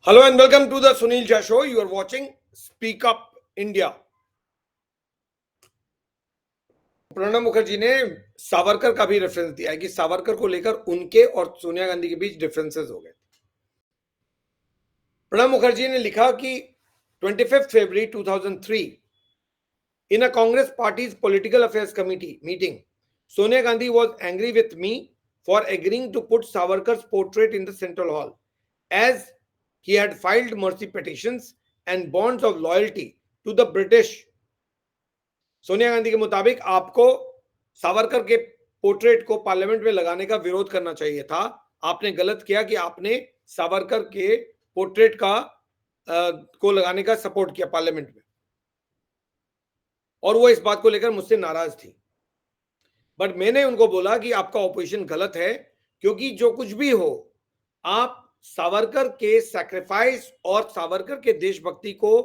Hello and welcome to the Sunil Jha Show. You are watching Speak Up India. Pranab Mukherjee ने सावरकर का भी reference दिया है कि सावरकर को लेकर उनके और सोनिया गांधी के बीच डिफरेंसेस हो गए। प्रणब मुखर्जी ने लिखा कि 25 February 2003 in a Congress party's political affairs committee meeting, Sonia Gandhi was angry with me for agreeing to put Savarkar's portrait in the central hall, as he had filed mercy petitions and bonds of loyalty to the British. Sonia Gandhi के मुताबिक आपको सावरकर के portrait को parliament में लगाने का विरोध करना चाहिए था। आपने गलत किया कि आपने सावरकर के पोर्ट्रेट को लगाने का सपोर्ट किया पार्लियामेंट में, और वो इस बात को लेकर मुझसे नाराज थी। बट मैंने उनको बोला कि आपका ऑपोजिशन गलत है, क्योंकि जो कुछ भी हो, आप सावरकर के सैक्रिफाइस और सावरकर के देशभक्ति को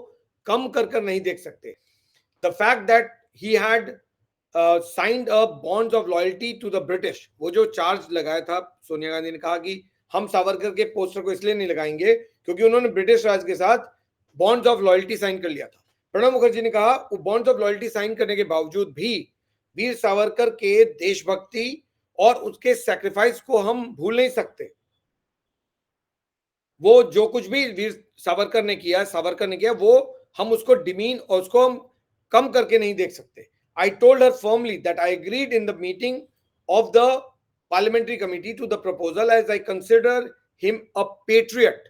कम कर नहीं देख सकते। The fact that he had signed a bonds of loyalty to the British, वो जो चार्ज लगाया था, सोनिया गांधी ने कहा कि हम सावरकर के पोस्टर को इसलिए नहीं लगाएंगे क्योंकि उन्होंने ब्रिटिश राज के साथ बॉन्ड्स ऑफ लॉयल्टी साइन कर लिया था। प्रणब मुखर्जी ने कहा वो बॉन्ड्स ऑफ लॉयल्टी साइन करने के बावजूद भी वीर सावरकर के देशभक्ति और उसके सैक्रिफाइस को हम भूल नहीं सकते। वो जो कुछ भी वीर सावरकर ने किया वो हम उसको डिमीन और उसको हम कम करके नहीं देख सकते। I told her firmly that I agreed in the meeting of the parliamentary committee to the proposal, as I consider him a patriot.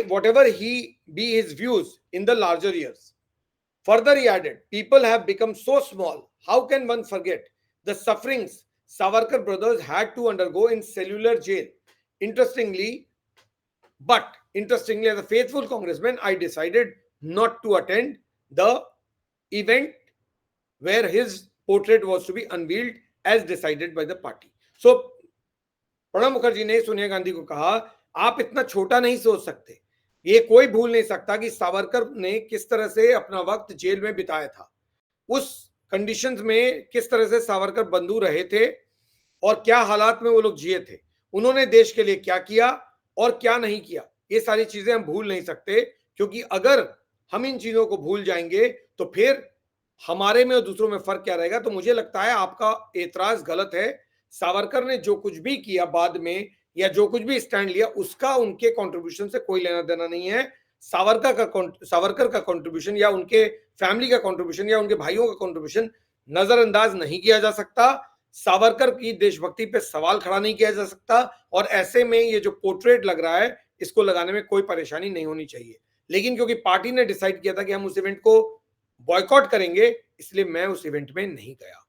Whatever he be his views in the larger years. Further, he added, people have become so small. How can one forget the sufferings Savarkar brothers had to undergo in cellular jail? Interestingly, as a faithful congressman, I decided not to attend the event where his portrait was to be unveiled as decided by the party. So Pranab Mukherjee ने सोनिया गांधी को कहा, आप इतना छोटा नहीं सोच सकते। ये कोई भूल नहीं सकता कि सावरकर ने किस तरह से अपना वक्त जेल में बिताया था, उस कंडीशंस में किस तरह से सावरकर बंधु रहे थे और क्या हालात में वो लोग जिए थे, उन्होंने देश के लिए क्या किया और क्या नहीं किया। ये सारी चीजें हम भूल नहीं सकते, क्योंकि अगर हम इन चीजों को भूल जाएंगे तो फिर हमारे में और दूसरों में फर्क क्या रहेगा। तो मुझे लगता है आपका एतराज गलत है। सावरकर ने जो कुछ भी किया बाद में या जो कुछ भी स्टैंड लिया, उसका उनके कंट्रीब्यूशन से कोई लेना देना नहीं है। सावरकर का कंट्रीब्यूशन या उनके फैमिली का कंट्रीब्यूशन या उनके भाइयों का कंट्रीब्यूशन नजरअंदाज नहीं किया जा सकता। सावरकर की देशभक्ति पे सवाल खड़ा नहीं किया जा सकता, और ऐसे में ये जो पोर्ट्रेट लग रहा है, इसको लगाने में कोई परेशानी नहीं होनी चाहिए। लेकिन क्योंकि पार्टी ने डिसाइड किया था कि हम उस इवेंट को बॉयकॉट करेंगे, इसलिए मैं उस इवेंट में नहीं गया।